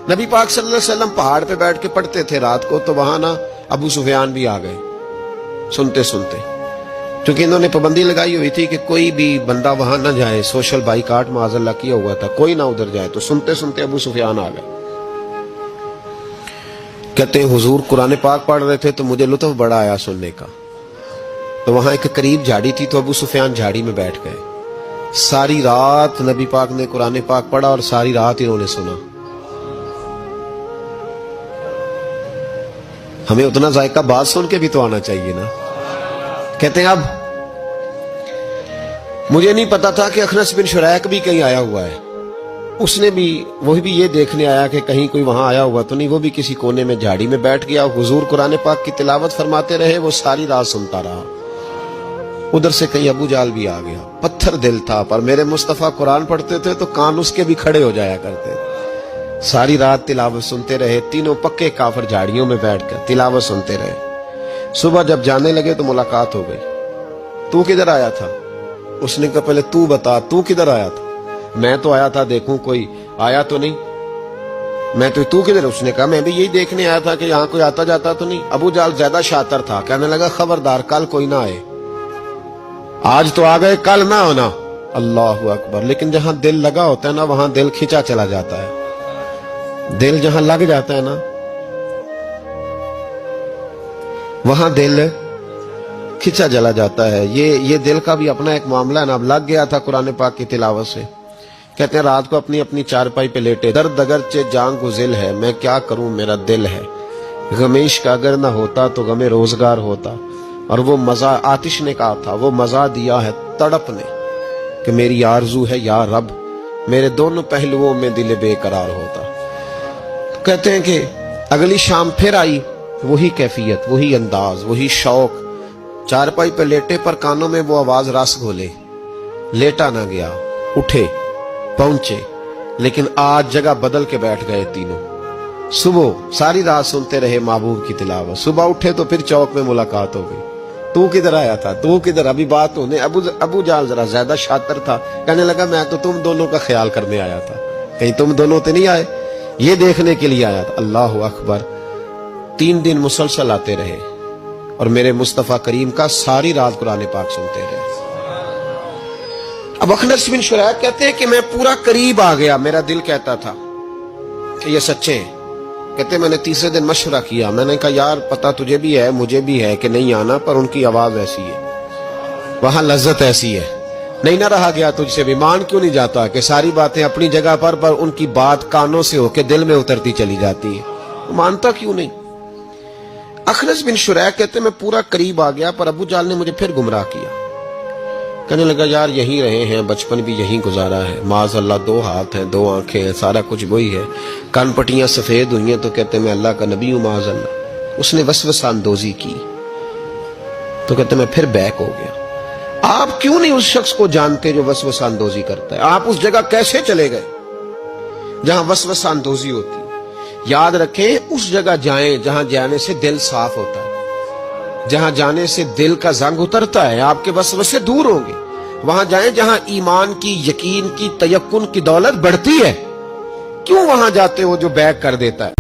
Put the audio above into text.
नबी पाक सल्लल्लाहु अलैहि वसल्लम पहाड़ पे बैठ के पढ़ते थे रात को, तो वहां ना अबू सुफियान भी आ गए सुनते सुनते, क्योंकि इन्होंने पाबंदी लगाई हुई थी कि कोई भी बंदा वहां ना जाए, सोशल बाइकाट माज़अल्लाह किया हुआ था, कोई ना उधर जाए। तो सुनते सुनते अबू सुफियान आ गए। कहते हैं हुजूर कुरान पाक पढ़ रहे थे तो मुझे लुत्फ बड़ा आया सुनने का। तो वहां एक करीब झाड़ी थी, तो अबू सुफियान झाड़ी में बैठ गए। सारी रात नबी पाक ने कुरान पाक पढ़ा और सारी रात इन्होंने सुना। हमें उतना जायका बात सुन के भी तो आना चाहिए ना। कहते हैं अब मुझे नहीं पता था कि अखनस बिन शुरैक भी कहीं आया हुआ है। उसने भी वही भी ये देखने आया कि कहीं कोई वहां आया हुआ तो नहीं। वो भी किसी कोने में झाड़ी में बैठ गया। हुजूर कुरान पाक की तिलावत फरमाते रहे, वो सारी रात सुनता रहा। उधर से कहीं अबू जाल भी आ गया। पत्थर दिल था, पर मेरे मुस्तफा कुरान पढ़ते थे तो कान उसके भी खड़े हो जाया करते। सारी रात तिलावत सुनते रहे। तीनों पक्के काफिर झाड़ियों में बैठकर तिलावत सुनते रहे। सुबह जब जाने लगे तो मुलाकात हो गई। तू किधर आया था? उसने कहा पहले तू बता, तू किधर आया था? मैं तो आया था देखूं कोई आया तो नहीं। मैं तो, तू किधर? उसने कहा मैं भी यही देखने आया था कि यहाँ कोई आता जाता तो नहीं। अबू जाल ज्यादा शातिर था, कहने लगा खबरदार कल कोई ना आए। आज तो आ गए, कल ना होना। अल्लाहु अकबर। लेकिन जहां दिल लगा होता है ना, वहां दिल खींचा चला जाता है। दिल जहां लग जाता है ना, वहां दिल खींचा चला जाता है। ये दिल का भी अपना एक मामला है ना। अब लग गया था कुरान पाक की तिलावत से। कहते हैं रात को अपनी अपनी चारपाई पे लेटे। दर्द अगरचे जान को जिल है, मैं क्या करूं मेरा दिल है। गमेश का अगर ना होता तो गमे रोजगार होता। और वो मजा आतिश ने कहा था, वो मजा दिया है तड़प ने कि मेरी आरजू है या रब, मेरे दोनों पहलुओं में दिल बेकरार होता। तो कहते हैं कि अगली शाम फिर आई वही कैफियत, वही अंदाज, वही शौक। चारपाई पे लेटे पर कानों में वो आवाज रस घोले। लेटा ना गया, उठे पहुंचे, लेकिन आज जगह बदल के बैठ गए तीनों। सुबह सारी रात सुनते रहे महबूब की तिलावत। सुबह उठे तो फिर चौक में मुलाकात हो गई। तू किधर आया था? तू किधर? अभी बात होने। अबू जाल जरा ज्यादा शातिर था, कहने लगा मैं तो तुम दोनों का ख्याल करने आया था, कहीं तुम दोनों तो नहीं आए, ये देखने के लिए आया था। अल्लाह अकबर। 3 दिन मुसलसल आते रहे और मेरे मुस्तफा करीम का सारी रात कुरान पाक सुनते रहे। अब अखनस बिन शुरैक कहते हैं कि मैं पूरा करीब आ गया। मेरा दिल कहता था कि ये सच्चे हैं। कहते मैंने तीसरे दिन मशवरा किया। मैंने कहा यार पता तुझे भी है मुझे भी है कि नहीं आना, पर उनकी आवाज ऐसी है, वहां लज्जत ऐसी है, नहीं ना रहा गया तुझसे भी। मान क्यों नहीं जाता कि सारी बातें अपनी जगह पर उनकी बात कानों से होके दिल में उतरती चली जाती है। मानता क्यों नहीं? अखनस बिन शुरैक कहते मैं पूरा करीब आ गया, पर अबू जाल ने मुझे फिर गुमराह किया। कहने लगा यार यहीं रहे हैं, बचपन भी यहीं गुजारा है, माज़अल्लाह 2 हाथ हैं 2 आंखें हैं, सारा कुछ वही है, कान पट्टियां सफेद हुई हैं, तो कहते मैं अल्लाह का नबी हूं माज़अल्लाह। उसने वसवसा अंदोजी की। तो कहते मैं फिर बैक हो गया। आप क्यों नहीं उस शख्स को जानते जो वसवसा अंदोजी करता है? आप उस जगह कैसे चले गए जहां वसवसा अंदोजी होती है? याद रखें उस जगह जाएं जहां जाने से दिल साफ होता है, जहां जाने से दिल का जंग उतरता है, आपके वसवसे दूर होंगे। वहां जाएं जहां ईमान की, यकीन की, तयक्कुन की दौलत बढ़ती है। क्यों वहां जाते हो जो बैक कर देता है?